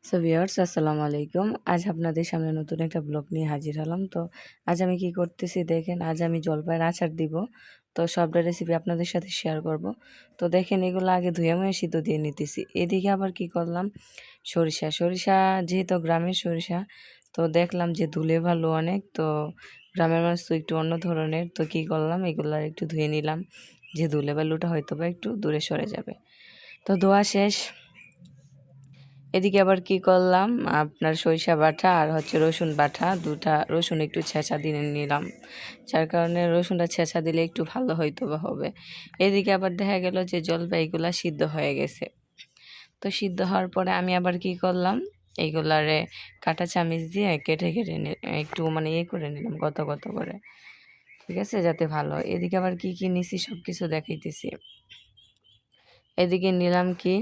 So viewers আসসালামু আলাইকুম। আজ আপনাদের সামনে নতুন একটা ব্লগ নিয়ে হাজির হলাম। তো আজ আমি কি করতেছি দেখেন, আজ আমি জলপাইয়ের আচার দিব। তো সবটা রেসিপি আপনাদের সাথে শেয়ার করব। তো দেখেন এগুলো আগে ধুয়ে মুয়ে সিদ্ধ দিয়ে নিতেছি। এদিকে আবার কি করলাম, সরিষা যেহেতু গ্রামের সরিষা, তো দেখলাম যে ধুলে ভালো অনেক। তো গ্রামের মানুষ তো একটু অন্য ধরনের, তো কি করলাম এগুলো একটু ধুয়ে নিলাম, যে ধুলে বালুটা হয়তো বা একটু দূরে সরে যাবে। তো ধোয়া শেষ। এদিকে আবার কি করলাম, আপনার সরিষা বাটা আর রসুন বাটা, দুটা রসুন একটু ছেঁচা দিয়ে নিলাম, যার কারণে রসুনটা ছেঁচা দিলে একটু ভালো হয়তো বা হবে। এদিকে আবার দেখা গেল যে জলপাইগুলা সিদ্ধ হয়ে গেছে। তো সিদ্ধ হওয়ার পরে আমি আবার কি করলাম, এইগুলারে কাঁটা চামিচ দিয়ে কেটে কেটে একটু মানে করে নিলাম, গত করে, ঠিক আছে, যাতে ভালো হয়। এদিকে আবার কি কি নিছি সব কিছু দেখাইতেছি। এদিকে নিলাম কি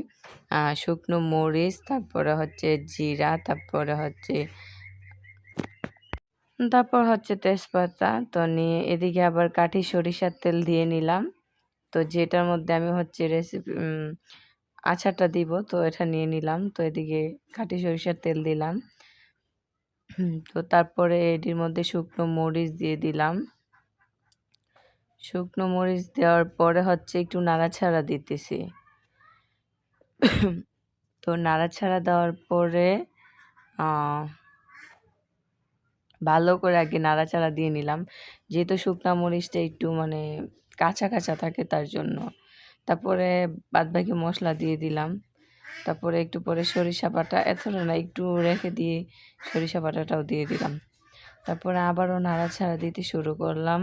শুকনো মরিচ, তারপরে জিরা, তারপর তেজপাতা। তো নিয়ে এদিকে আবার কাঠি সরিষার তেল দিয়ে নিলাম। তো যেটার মধ্যে আমি রেসিপি আচারটা দিব, তো এটা নিয়ে নিলাম। তো এদিকে কাঠি সরিষার তেল দিলাম। তো তারপরে এটির মধ্যে শুকনো মরিচ দিয়ে দিলাম। শুকনো মরিচ দেওয়ার পরে একটু নাড়াচাড়া দিতেছি। তো নাড়াচাড়া দেওয়ার পরে ভালো করে আগে নাড়াচাড়া দিয়ে নিলাম, যেহেতু শুকনা মরিচটা একটু মানে কাঁচা কাঁচা থাকে তার জন্য। তারপরে বাদবাকি মশলা দিয়ে দিলাম। তারপরে একটু পরে সরিষা বাটা, এতটা না, একটু রেখে দিয়ে সরিষা বাটাটাও দিয়ে দিলাম। তারপরে আবারও নাড়াচাড়া দিতে শুরু করলাম।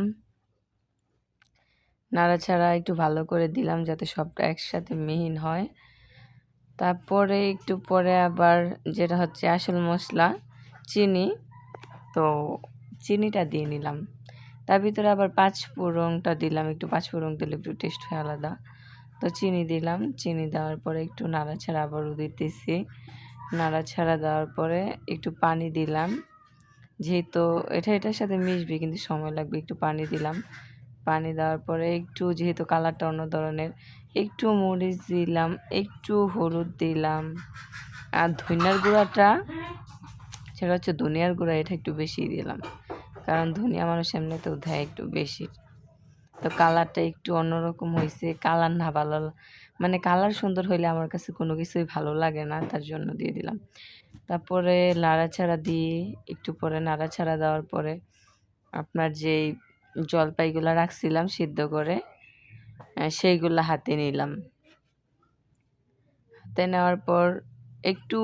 নাড়াচাড়া একটু ভালো করে দিলাম যাতে সবটা একসাথে মিহিন হয়। তারপরে একটু পরে আবার যেটা আসল মশলা, চিনি, তো চিনিটা দিয়ে নিলাম। তার ভিতরে আবার পাঁচফোড়নটা দিলাম, একটু পাঁচফোড়ন দিলে একটু টেস্ট হয় আলাদা। তো চিনি দিলাম, চিনি দেওয়ার পরে একটু নাড়াচাড়া আবারও দিতেছি। নাড়াচাড়া দেওয়ার পরে একটু পানি দিলাম, যেহেতু এটার সাথে মিশবে কিন্তু সময় লাগবে, একটু পানি দিলাম। পানি দেওয়ার পরে একটু, যেহেতু কালারটা অন্য ধরনের, একটু মরিচ দিলাম, একটু হলুদ দিলাম। আর ধনিয়ার গুঁড়াটা, সেটা ধনিয়ার গুঁড়া, এটা একটু বেশি দিলাম, কারণ ধনিয়া মানুষ এমনিতেও দেয় একটু বেশি। তো কালারটা একটু অন্যরকম হয়েছে, কালার না ভালো, মানে কালার সুন্দর হইলে আমার কাছে কোনো কিছুই ভালো লাগে না, তার জন্য দিয়ে দিলাম। তারপরে নাড়াচাড়া দিয়ে একটু পরে নাড়াচাড়া দেওয়ার পরে আপনার যেই জলপাইগুলো রাখছিলাম সিদ্ধ করে, সেইগুলো হাতে নিলাম। হাতে নেওয়ার পর একটু